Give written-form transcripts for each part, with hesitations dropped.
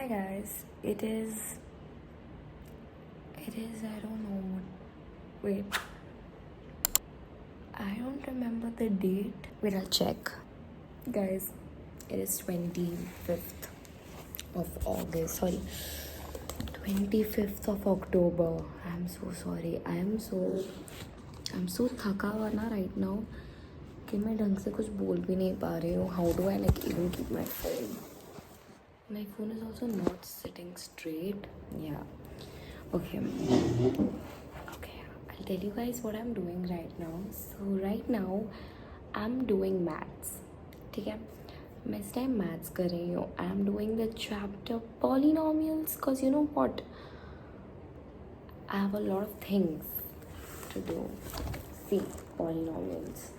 Hi guys, I don't know wait, I don't remember the date. Wait, I'll check. Guys, it is 25th of August, sorry, 25th of October. I'm so sorry. I'm so थका हुआ ना right now कि मैं ढंग से कुछ बोल भी नहीं पा रही हूँ. How do I even keep my phone? My phone is also not sitting straight. Yeah. Okay. Okay. I'll tell you guys what I'm doing right now. So right now I'm doing maths. ठीक है. मैं इस time maths कर रही हूँ. I'm doing the chapter polynomials because you know what? I have a lot of things to do. See, polynomials.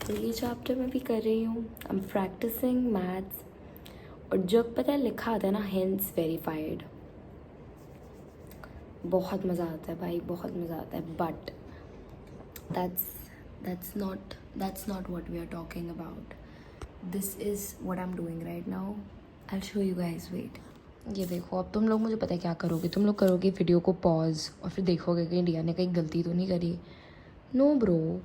तो ये chapter मैं भी कर रही हूँ. I'm practicing maths. और जब पता है लिखा आता है ना hence verified, बहुत मज़ा आता है भाई, बहुत मज़ा आता है. But that's not what we are talking about. This is what I'm doing right now. I'll show you guys. Wait. ये देखो, अब तुम लोग मुझे पता है क्या करोगे. तुम लोग करोगे वीडियो को पॉज और फिर देखोगे कि इंडिया ने कहीं गलती तो नहीं करी. नो ब्रो,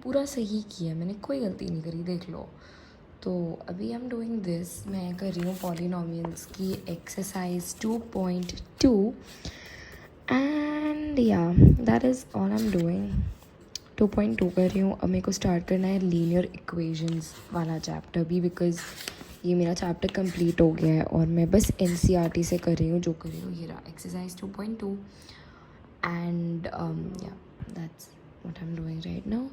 पूरा सही किया मैंने, कोई गलती नहीं करी, देख लो. तो अभी आई एम डूइंग दिस. मैं कर रही हूँ पॉलिनोमियल्स की एक्सरसाइज 2.2 एंड या that is all I am doing. 2.2 कर रही हूँ. अब मेरे को स्टार्ट करना है लीनियर इक्वेशंस वाला चैप्टर भी, बिकॉज ये मेरा चैप्टर कंप्लीट हो गया है और मैं बस NCERT से कर रही हूँ जो कर रही हूँ. ये रहा एक्सरसाइज 2.2 एंड या that's what I am doing right now.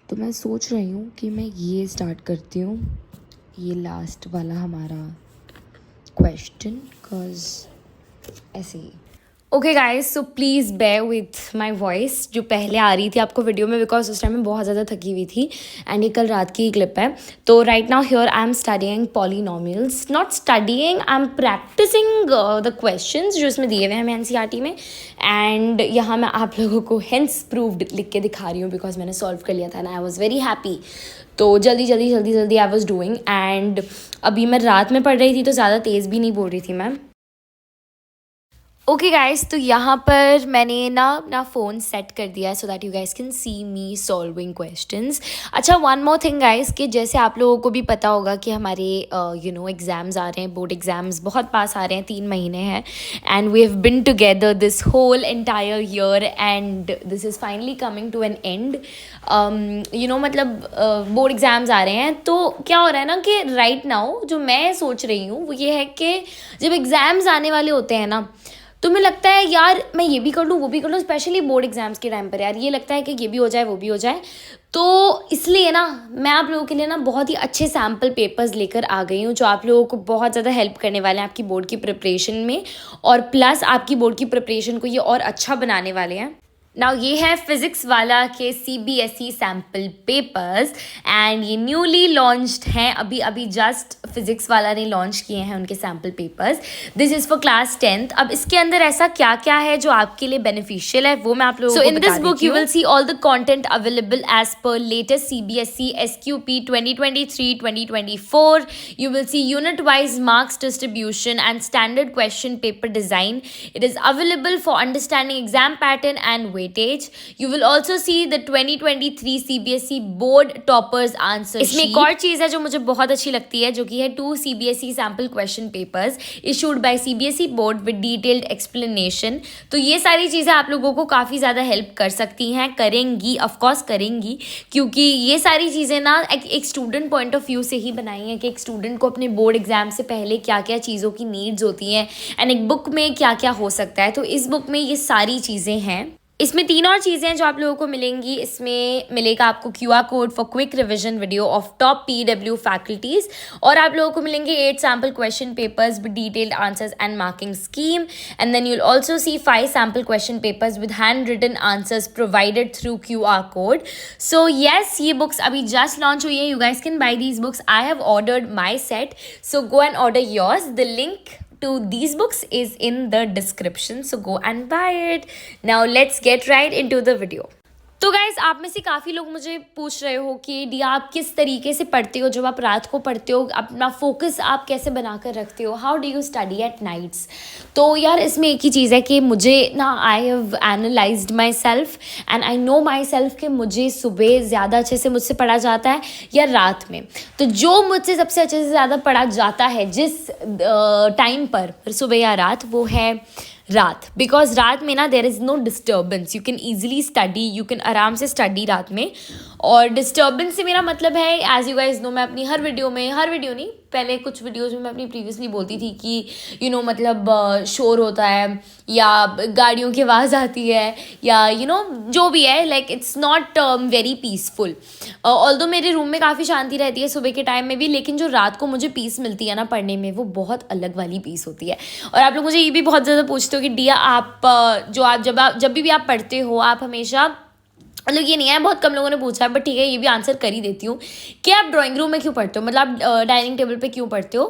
तो मैं सोच रही हूँ कि मैं ये स्टार्ट करती हूँ, ये लास्ट वाला हमारा क्वेश्चन, बिकॉज ऐसे ही. Okay guys, so please bear with my voice जो पहले आ रही थी आपको वीडियो में, बिकॉज उस टाइम में बहुत ज़्यादा थकी हुई थी एंड ये कल रात की ही क्लिप है. तो right now here I am studying polynomials. Not studying, I am practicing the questions जो इसमें दिए हुए हैं हमें NCERT में. एंड यहाँ मैं आप लोगों को हेंस प्रूव्ड लिख के दिखा रही हूँ, बिकॉज मैंने सॉल्व कर लिया था and I was very happy. तो जल्दी आई वॉज डूइंग. एंड अभी मैं रात में पढ़ रही थी तो ज़्यादा तेज़ भी नहीं बोल रही थी मैं. ओके गाइस, तो यहाँ पर मैंने ना अपना फ़ोन सेट कर दिया है so that you guys can see me solving questions. अच्छा, वन मोर थिंग गाइस, कि जैसे आप लोगों को भी पता होगा कि हमारे एग्ज़ाम्स आ रहे हैं, बोर्ड एग्ज़ाम्स बहुत पास आ रहे हैं, 3 महीने हैं. And we have been together this whole entire year and this is finally coming to an end. मतलब बोर्ड एग्ज़ाम्स आ रहे हैं. तो क्या हो रहा है ना कि राइट नाउ जो मैं सोच रही हूँ वो ये है कि जब एग्ज़ाम्स आने वाले होते हैं ना, तो मुझे लगता है यार मैं ये भी कर लूँ वो भी कर लूँ, स्पेशली बोर्ड एग्जाम्स के टाइम पर यार ये लगता है कि ये भी हो जाए वो भी हो जाए. तो इसलिए ना मैं आप लोगों के लिए ना बहुत ही अच्छे सैम्पल पेपर्स लेकर आ गई हूँ जो आप लोगों को बहुत ज़्यादा हेल्प करने वाले हैं आपकी बोर्ड की प्रिपरेशन में, और प्लस आपकी बोर्ड की प्रिपरेशन को ये और अच्छा बनाने वाले हैं. नाउ ये है फिजिक्स वाला के CBSE सैम्पल पेपर्स एंड ये न्यूली लॉन्च्ड हैं. अभी जस्ट फिजिक्स वाला ने लॉन्च किए हैं उनके sample papers. This is for class 10th. अब इसके अंदर ऐसा क्या क्या है जो आपके लिए बेनिफिशियल है वो मैं आप लोगों को बता देती हूँ. So in this book you will see all the content available as per latest CBSE SQP 2023-2024. You will see unit wise marks distribution and standard question paper design. It is available for understanding exam pattern and weightage. You will also see the 2023 CBSE board toppers answer sheet. इसमें एक और चीज़ है जो मुझे बहुत अच्छी लगती है, जो कि है 2 CBSE sample question papers issued by CBSE board with detailed explanation. तो ये सारी चीज़ें आप लोगों को काफ़ी ज़्यादा हेल्प कर सकती हैं, करेंगी, ऑफकोर्स करेंगी, क्योंकि ये सारी चीज़ें ना एक स्टूडेंट पॉइंट ऑफ व्यू से ही बनाई हैं कि एक स्टूडेंट को अपने बोर्ड एग्जाम से पहले क्या क्या चीज़ों की नीड्स होती हैं एंड एक बुक में क्या क्या हो सकता है. तो इस बुक में ये सारी चीज़ें हैं. इसमें 3 और चीज़ें हैं जो आप लोगों को मिलेंगी. इसमें मिलेगा आपको QR code for quick revision video of top PW faculties, और आप लोगों को मिलेंगे 8 sample question papers with detailed answers and marking scheme. And then you'll also see 5 sample question papers with hand written answers provided through QR code. So yes, ये books अभी just launch हुई है. You guys can buy these books. I have ordered my set, so go and order yours. The link to these books is in the description, so go and buy it. Now let's get right into the video. तो guys आप में से काफ़ी लोग मुझे पूछ रहे हो कि डी आप किस तरीके से पढ़ते हो जब आप रात को पढ़ते हो, अपना फोकस आप कैसे बना कर रखते हो, how do you study at nights. तो यार इसमें एक ही चीज़ है कि मुझे ना I have analysed my self and I know my self कि मुझे सुबह ज़्यादा अच्छे से मुझसे पढ़ा जाता है या रात में। तो जो मुझसे सबसे अच्छे से ज़्यादा पढ़ा जाता है जिस टाइम पर, सुबह या रात, वो है रात। बिकॉज रात में ना there is no disturbance, you can easily study, you can आराम से स्टडी रात में। और डिस्टर्बेंस से मेरा मतलब है, एज यू गाइज नो, मैं अपनी हर वीडियो नहीं, पहले कुछ वीडियोज़ में मैं अपनी प्रीवियसली बोलती थी कि मतलब शोर होता है या गाड़ियों की आवाज़ आती है या जो भी है, like it's not very peaceful. Although मेरे रूम में काफ़ी शांति रहती है सुबह के टाइम में भी, लेकिन जो रात को मुझे पीस मिलती है ना पढ़ने में, वो बहुत अलग वाली पीस होती है। और आप लोग मुझे ये भी बहुत ज़्यादा पूछते हो कि डिया आप जब भी आप पढ़ते हो, आप हमेशा, मतलब ये नहीं है, बहुत कम लोगों ने पूछा है, बट ठीक है ये भी आंसर कर ही देती हूँ कि आप ड्राइंग रूम में क्यों पढ़ते हो, मतलब डाइनिंग टेबल पे क्यों पढ़ते हो।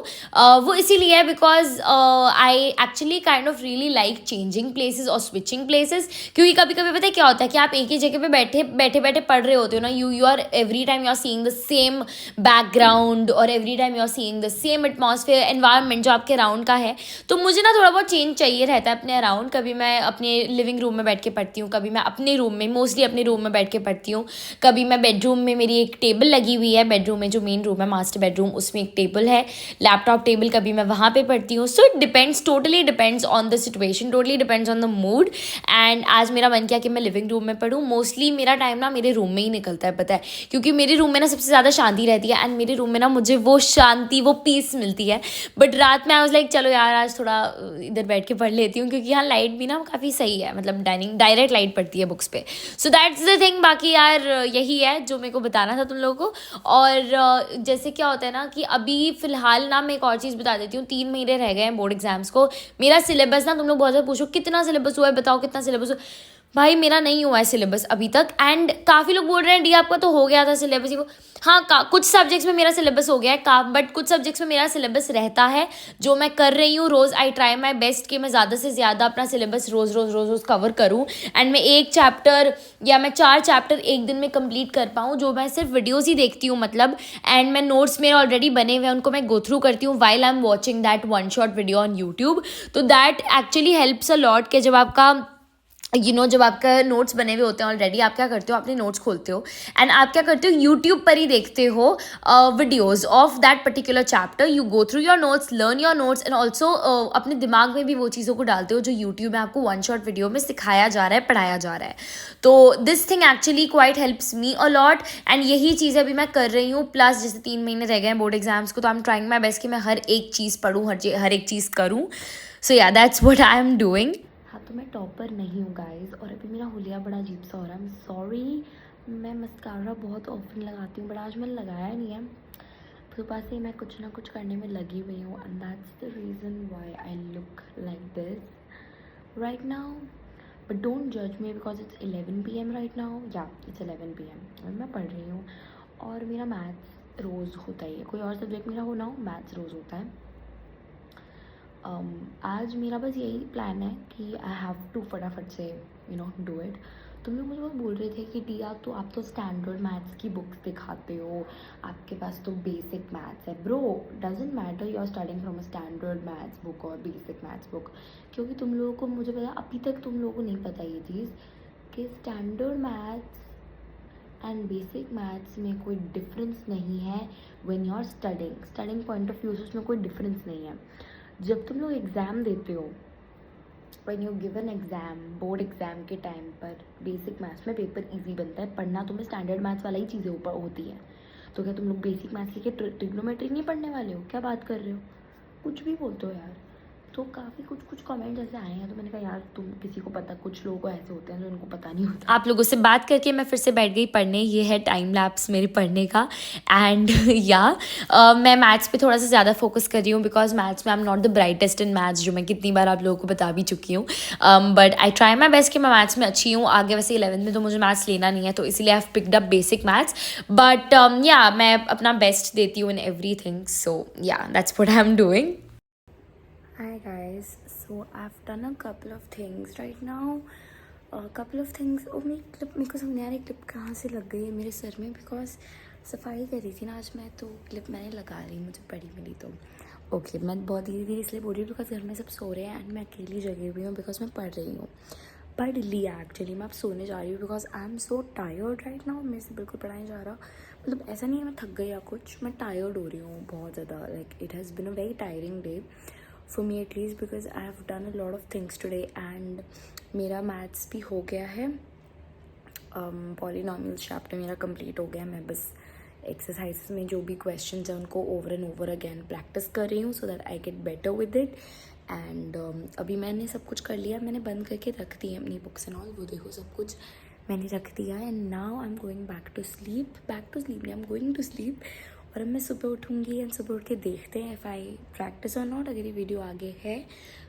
वो इसीलिए है because I actually kind of really like changing places और स्विचिंग प्लेसेस। क्योंकि कभी कभी पता है क्या होता है कि आप एक ही जगह पे बैठे पढ़ रहे होते हो ना, you are every time you are seeing the same background और every time you are seeing the same atmosphere environment जो आपके अराउंड का है। तो मुझे ना थोड़ा बहुत चेंज चाहिए रहता है अपने अराउंड। कभी मैं अपने लिविंग रूम में बैठ के पढ़ती हूँ, कभी मैं अपने रूम में, मोस्टली अपने रूम में बैठ के पढ़ती हूँ, कभी मैं बेडरूम में, मेरी एक टेबल लगी हुई है बेडरूम में, जो मेन रूम है मास्टर बेडरूम, उसमें एक टेबल है, लैपटॉप टेबल, कभी मैं वहाँ पे पढ़ती हूँ। So it depends, totally depends on the situation, totally depends on the mood. And आज मेरा मन किया कि मैं लिविंग रूम में पढ़ूँ। मोस्टली मेरा टाइम ना मेरे रूम में ही निकलता है, पता है, क्योंकि मेरे रूम में ना सबसे ज़्यादा शांति रहती है एंड मेरे रूम में ना मुझे वो शांति, वो पीस मिलती है। बट रात में आई वाज लाइक चलो यार आज थोड़ा इधर बैठ के पढ़ लेती हूँ, क्योंकि यहाँ लाइट भी ना काफ़ी सही है, मतलब डायरेक्ट लाइट पड़ती है बुक्स पे। So that's the thing. बाकी यार यही है जो मेरे को बताना था तुम लोगों को। और जैसे क्या होता है ना कि अभी फ़िलहाल ना मैं एक और चीज़ बता देती हूँ, 3 महीने रह गए हैं बोर्ड एग्जाम्स को। मेरा सिलेबस ना, तुम लोग बहुत ज़्यादा पूछो कितना सिलेबस हुआ है, बताओ कितना सिलेबस हुआ। भाई मेरा नहीं हुआ है सिलेबस अभी तक। एंड काफ़ी लोग बोल रहे हैं डी आपका तो हो गया था सिलेबस ही। हाँ, कुछ सब्जेक्ट्स में मेरा सिलेबस हो गया है बट कुछ सब्जेक्ट्स में मेरा सिलेबस रहता है, जो मैं कर रही हूँ रोज़। आई ट्राई माई बेस्ट कि मैं ज़्यादा से ज़्यादा अपना सिलेबस रोज़ कवर करूँ एंड मैं 1 चैप्टर या मैं 4 चैप्टर एक दिन में कंप्लीट कर पाऊँ, जो मैं सिर्फ वीडियोज़ ही देखती हूँ मतलब। एंड मैं नोट्स मेरे ऑलरेडी बने हुए हैं, उनको मैं गो थ्रू करती हूँ while I am watching that 1 shot video on YouTube. तो that actually helps a lot कि जब आपका जब आपका नोट्स बने हुए होते हैं ऑलरेडी, आप क्या करते हो, अपने नोट्स खोलते हो एंड आप क्या करते हो, यूट्यूब पर ही देखते हो videos of that particular chapter. You go through your notes, learn your notes and also अपने दिमाग में भी वो चीज़ों को डालते हो जो यूट्यूब में आपको 1 शॉट वीडियो में सिखाया जा रहा है, पढ़ाया जा रहा है। तो this thing actually quite helps me a lot and यही चीज़ अभी मैं कर रही हूँ। प्लस जैसे 3 महीने रह गए हैं बोर्ड एग्जाम्स को, तो I am trying my best कि मैं हर एक चीज़ पढ़ूँ, हर एक चीज़ करूँ। सो yeah that's what I am doing. हाँ, तो मैं टॉपर नहीं हूँ गाइज, और अभी मेरा हुलिया बड़ा अजीब सा हो रहा है। आई एम सॉरी, मैं मस्कारा बहुत ऑफन लगाती हूँ बट आज मैंने लगाया नहीं है। सुबह से मैं कुछ ना कुछ करने में लगी हुई हूँ and that's the reason why I look like this right now. But don't जज me because it's 11 PM right now. Yeah it's 11 PM और मैं पढ़ रही हूँ। और मेरा मैथ्स रोज़ होता ही है, कोई और सब्जेक्ट मेरा हो ना हो, मैथ्स रोज़ होता है। आज मेरा बस यही प्लान है कि आई हैव टू फटाफट से डू इट। तुम लोग मुझे बहुत बोल रहे थे कि टिया तो आप तो स्टैंडर्ड मैथ्स की बुक्स दिखाते हो, आपके पास तो बेसिक मैथ्स है। Bro, doesn't matter you are starting from a standard maths book और बेसिक मैथ्स बुक, क्योंकि तुम लोगों को, मुझे पता, अभी तक तुम लोगों को नहीं पता ये चीज़ कि standard maths and basic maths में कोई डिफरेंस नहीं है। When you are studying point of view से उसमें कोई डिफरेंस नहीं है। जब तुम लोग एग्ज़ाम देते हो, when you give an exam, board exam के टाइम पर बेसिक मैथ्स में पेपर इजी बनता है, पढ़ना तुम्हें स्टैंडर्ड मैथ्स वाला ही चीज़ें ऊपर होती है। तो क्या तुम लोग बेसिक मैथ्स लेके ट्रिग्नोमेट्री नहीं पढ़ने वाले हो? क्या बात कर रहे हो, कुछ भी बोलते हो यार। तो काफ़ी कुछ कमेंट ऐसे आए हैं, तो मैंने कहा यार तुम किसी को पता, कुछ लोगों को ऐसे होते हैं जो उनको पता नहीं होता। आप लोगों से बात करके मैं फिर से बैठ गई पढ़ने। ये है टाइम लैप्स मेरे पढ़ने का। एंड या मैं मैथ्स पे थोड़ा सा ज़्यादा फोकस कर रही हूँ बिकॉज मैथ्स में आई am not the brightest in maths, जो मैं कितनी बार आप लोगों को बता भी चुकी हूँ। But I try my best कि मैं मैथ्स में अच्छी हूँ। आगे वैसे 11th में तो मुझे मैथ्स लेना नहीं है, तो इसीलिए I have picked up basic maths. But या मैं अपना बेस्ट देती हूँ in every thing. So yeah that's what I am doing. Hi guys, so I've done a couple of things right now. Couple of things. और मेरी clip, मेरे को समझ नहीं आ रही क्लिप कहाँ से लग गई है मेरे सर में, बिकॉज सफाई कर रही थी ना आज मैं, तो क्लिप मैंने लगा ली, मुझे पड़ी मिली। तो ओके, मैं बहुत धीरे धीरे इसलिए बोल रही हूँ बिकॉज घर में सब सो रहे हैं एंड मैं अकेली जगह हुई हूँ बिकॉज मैं पढ़ रही हूँ। पढ़ लिया एक्चुअली, मैं अब सोने जा रही हूँ because I am so tired right now. मेरे से बिल्कुल पढ़ा नहीं जा रहा, मतलब ऐसा नहीं है मैं थक गई या कुछ, मैं टायर्ड हो रही हूँ बहुत ज़्यादा। Like it has been a very tiring day for me at least, because I have done a lot of things today and मेरा मैथ्स भी हो गया है। पॉलिनॉमियल्स चैप्टर मेरा कंप्लीट हो गया। मैं बस एक्सरसाइजेस में जो भी क्वेश्चंस हैं उनको over and over again practice कर रही हूँ so that I get better with it. And अभी मैंने सब कुछ कर लिया, मैंने बंद करके रख दी है अपनी बुक्स एंड ऑल, वो देखो सब कुछ मैंने रख दिया है। And now I am going back to sleep I am going to sleep. और अब मैं सुबह उठूँगी एंड सुबह उठ के देखते हैं इफ़ आई प्रैक्टिस और नॉट। अगर ये वीडियो आगे है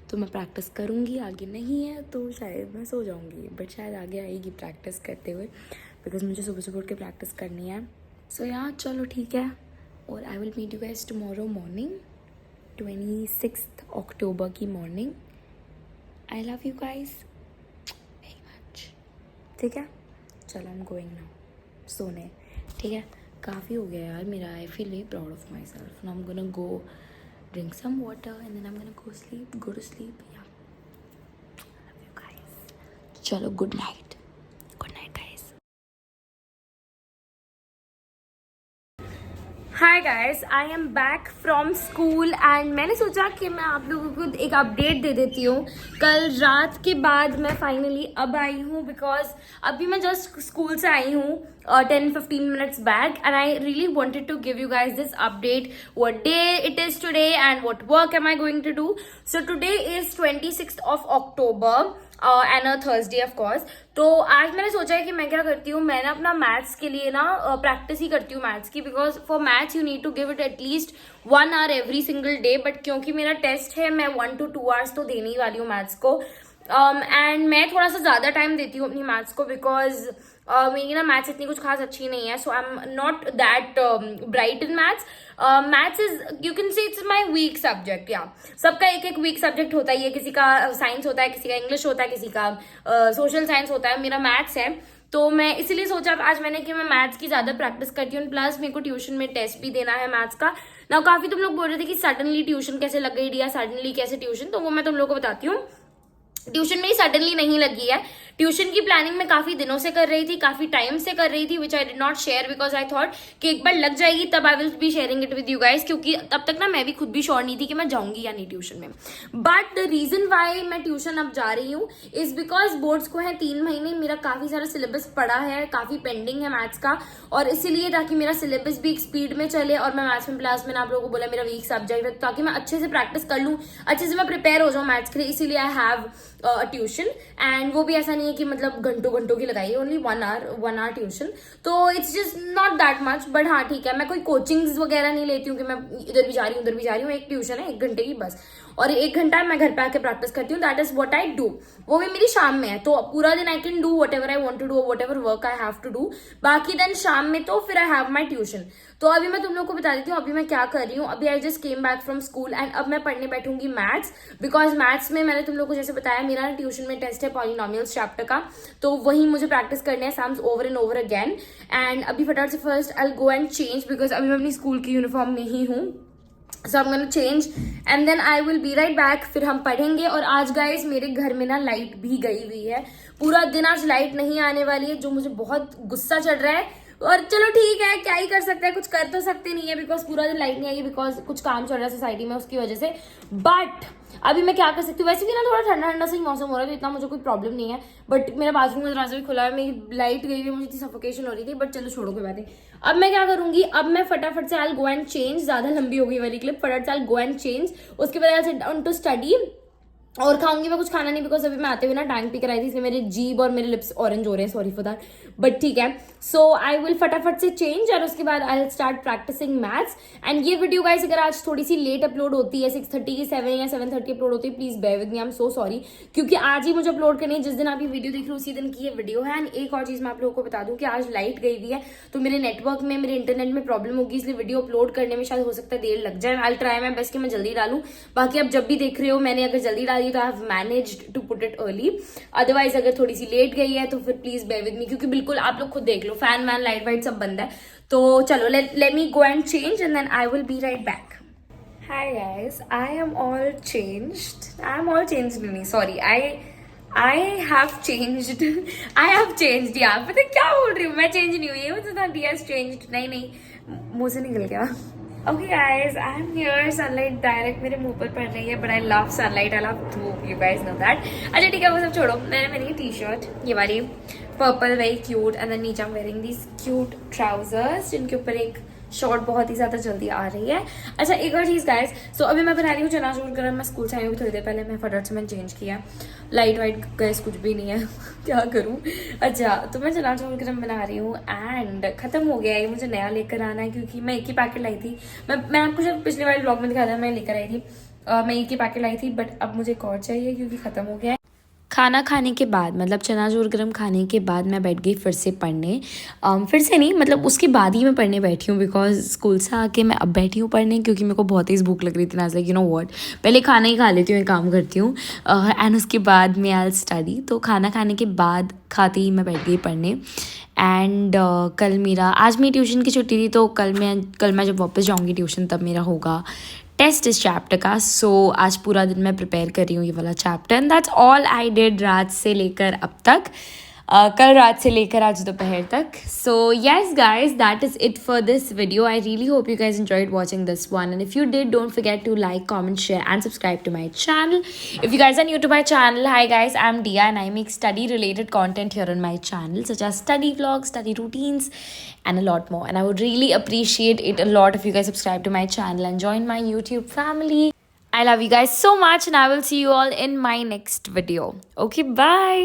तो मैं प्रैक्टिस करूँगी, आगे नहीं है तो शायद मैं सो जाऊँगी, बट शायद आगे आएगी प्रैक्टिस करते हुए बिकॉज मुझे सुबह सुबह उठ के प्रैक्टिस करनी है। सो यार चलो ठीक है, और I will meet you guys tomorrow morning 26 October की morning. I love you guys very much. ठीक है, चलो आई एम गोइंग नाउ सोने। ठीक है, काफ़ी हो गया यार मेरा। I feel very proud of myself. Now I am gonna go drink some water and then I am gonna go to sleep. Yeah love you guys, चलो good night guys. Hi guys, I am back from school and मैंने सोचा कि मैं आप लोगों को एक update दे देती हूँ। कल रात के बाद मैं फाइनली अब आई हूँ बिकॉज अभी मैं जस्ट स्कूल से आई हूँ 10-15 minutes back and I really wanted to give you guys this update what day it is today and what work am I going to do. So today is 26th of October and a Thursday of course. तो आज मैंने सोचा है कि मैं क्या करती हूँ, मैं ना अपना मैथ्स के लिए ना प्रैक्टिस ही करती हूँ मैथ्स की, because for maths you need to give it at least 1 hour every single day. But क्योंकि मेरा टेस्ट है मैं 1 to 2 hours तो देने ही वाली हूँ मैथ्स को। एंड मैं थोड़ा सा ज़्यादा टाइम देती हूँ अपनी मैथ्स को बिकॉज मेरी ना मैथ्स इतनी कुछ खास अच्छी नहीं है। So I am not that bright in maths. Maths is you can say it's my weak subject. या सबका एक एक वीक सब्जेक्ट होता ही है, किसी का साइंस होता है, किसी का इंग्लिश होता है, किसी का सोशल साइंस होता है। मेरा मैथ्स है तो मैं इसीलिए सोचा आज मैंने कि मैं मैथ्स की ज़्यादा प्रैक्टिस करती हूँ। प्लस मेरे को ट्यूशन में टेस्ट भी देना है मैथ्स का। ना काफ़ी तुम लोग बोल रहे थे कि सडनली ट्यूशन कैसे लग गई या सडनली कैसे ट्यूशन, तो वो मैं तुम लोग को बताती हूँ। ट्यूशन में ही सडनली नहीं लगी है, ट्यूशन की प्लानिंग मैं काफी दिनों से कर रही थी, काफी टाइम से कर रही थी, which I did not share because I thought कि एक बार लग जाएगी तब I will be sharing it with you guys, क्योंकि तब तक ना मैं भी खुद भी श्योर नहीं थी कि मैं जाऊंगी या नहीं ट्यूशन में। बट द रीजन वाई मैं ट्यूशन अब जा रही हूँ इज बिकॉज बोर्ड्स को है 3 महीने, मेरा काफी सारा सिलेबस पड़ा है, काफी पेंडिंग है मैथ्स का, और इसीलिए ताकि मेरा सिलेबस भी एक स्पीड में चले और मैं मैथ्स में प्लस मैंने आप लोगों को बोला मेरा वीक सब्जेक्ट है, ताकि मैं अच्छे से प्रैक्टिस कर लूँ, अच्छे से मैं प्रिपेयर हो जाऊँ मैथ्स के लिए, इसीलिए आई हैव ट्यूशन। एंड वो भी ऐसा नहीं है कि मतलब घंटों की लगाई है, ओनली 1 hour ट्यूशन, तो it's just not that much. But हाँ ठीक है, मैं कोई कोचिंग्स वगैरह नहीं लेती हूँ कि मैं इधर भी जा रही हूँ उधर भी जा रही हूँ। एक ट्यूशन है 1 घंटे की बस, और 1 घंटा मैं घर पे आके प्रैक्टिस करती हूँ। That is what I do. वो भी मेरी शाम में है, तो पूरा दिन I can do whatever I want to do, whatever work I have to do. बाकी दिन शाम में तो फिर आई हैव माई ट्यूशन। तो अभी मैं तुम लोग को बता देती हूँ अभी मैं क्या कर रही हूँ। अभी I just came back from school and अब मैं पढ़ने बैठूंगी मैथ्स, बिकॉज मैथ्स में मैंने तुम लोग को जैसे बताया मेरा ट्यूशन में टेस्ट है पॉलिनॉमियल्स चैप्टर का, तो वही मुझे प्रैक्टिस करने हैं sums over and over again. And अभी फटाफट से first I go and change because अभी मैं अपनी स्कूल की यूनिफॉर्म में ही हूँ। So I am gonna change and then I will be right back, फिर हम पढ़ेंगे। और आज गाइज मेरे घर में ना लाइट भी गई हुई है, पूरा दिन आज लाइट नहीं आने वाली है, जो मुझे बहुत गुस्सा चढ़ रहा है। और चलो ठीक है, क्या ही कर सकते हैं, कुछ कर तो सकते नहीं है बिकॉज पूरा दिन लाइट नहीं आएगी, बिकॉज कुछ काम चल रहा है सोसाइटी में उसकी वजह से। बट अभी मैं क्या कर सकती हूँ, वैसे भी ना थोड़ा ठंडा ठंडा सा ही मौसम हो रहा है, तो इतना मुझे कोई प्रॉब्लम नहीं है। बट मेरा बाथरूम का दरवाजा भी खुला है, मेरी लाइट गई हुई, मुझे इतनी सफोकेशन हो रही थी। बट चलो छोड़ो कोई बात नहीं। अब मैं क्या करूंगी, अब मैं फटाफट से आई गो एंड चेंज, ज्यादा लंबी हो गई वाली क्लिप, फटाफट से आई गो एंड चेंज, उसके बाद I sit down to study. और खाऊंगी मैं कुछ खाना नहीं बिकॉज अभी मैं आते हुए ना टैंक पी कर आई थी, इसलिए मेरे जीभ और मेरे लिप्स ऑरेंज हो रहे हैं, सॉरी फॉर दैट। बट ठीक है, सो आई विल फटाफट से चेंज और उसके बाद I will start practicing maths. And ये वीडियो गाइस अगर आज थोड़ी सी लेट अपलोड होती है, 6:30 की 7 या 7:30 अपलोड होती है, please bear with me, I am so sorry, क्योंकि आज ही मुझे अपलोड करनी है। जिस दिन आप ये वीडियो देख रहे हो उसी दिन की ये वीडियो है। एंड एक और चीज मैं आप लोगों को बता दूं कि आज लाइट गई हुई है, तो मेरे नेटवर्क में, मेरे इंटरनेट में प्रॉब्लम होगी, इसलिए वीडियो अपलोड करने में शायद हो सकता है देर लग जाए। आई ट्राई माई बेस्ट कि मैं जल्दी डालूं। बाकी आप जब भी देख रहे हो, मैंने अगर जल्दी डाली रही तो I have managed to put it early. Otherwise अगर थोड़ी सी लेट गई है तो फिर प्लीज बेयर विद मी, क्योंकि बिल्कुल आप लोग खुद देख लो फैन वैन लाइट वाइट सब बंद है. तो चलो let me go and change and then I will be right back. Hi guys, I am all changed. I have changed. I have changed यार. पता क्या बोल रही हूँ मैं? चेंज नहीं हुई है. मुझे था Dia has changed. नहीं मुंह से निकल गया. Okay guys, I am here. Sunlight direct मेरे मुंह पर पड़ रही है. But I love sunlight. I love धूप. You guys know that. अच्छा ठीक है वो सब छोड़ो. मैंने मेरी टी-शर्ट ये वाली purple very cute and then नीचे I'm wearing these cute trousers जिनके ऊपर एक शॉर्ट बहुत ही ज्यादा जल्दी आ रही है. अच्छा एक और चीज गाइस, सो अभी मैं बना रही हूँ चना चूर गरम. मैं स्कूल से आई हूँ थोड़ी देर पहले. मैं फटाफट से मैंने चेंज किया. लाइट वाइट गैस कुछ भी नहीं है. क्या करूँ. अच्छा तो मैं चना चूर गरम बना रही हूँ एंड खत्म हो गया है. मुझे नया लेकर आना है क्योंकि मैं एक ही पैकेट लाई थी. मैं आपको जब पिछले वाले ब्लॉग में दिखाया था मैं लेकर आई थी. मैं एक ही पैकेट लाई थी बट अब मुझे एक और चाहिए क्योंकि खत्म हो गया है. खाना खाने के बाद मतलब चना चूर गरम खाने के बाद मैं बैठ गई फिर से पढ़ने. फिर से नहीं मतलब उसके बाद ही मैं पढ़ने बैठी हूँ बिकॉज स्कूल से आके मैं अब बैठी हूँ पढ़ने क्योंकि मेरे को बहुत तेज़ भूख लग रही थी. लाइक यू नो व्हाट, पहले खाना ही खा लेती हूँ, एक काम करती हूँ एंड उसके बाद मैं आई स्टडी. तो खाना खाने के बाद खाते ही मैं बैठ गई पढ़ने. एंड आज मेरी ट्यूशन की छुट्टी थी तो कल मैं जब वापस जाऊँगी ट्यूशन तब मेरा होगा टेस्ट इस चैप्टर का. सो आज पूरा दिन मैं प्रिपेयर कर रही हूँ ये वाला chapter and that's all I did रात से लेकर अब तक. कल रात से लेकर आज दोपहर तक. So yes guys that is it for this video. I really hope you guys enjoyed watching this one and if you did don't forget to like, comment, share and subscribe to my channel. If you guys are new to my channel, hi guys, I'm Dia and I make study related content here on my channel such as study vlogs, study routines and a lot more, and I would really appreciate it a lot if you guys subscribe to my channel and join my YouTube family. I love you guys so much and I will see you all in my next video. Okay, bye.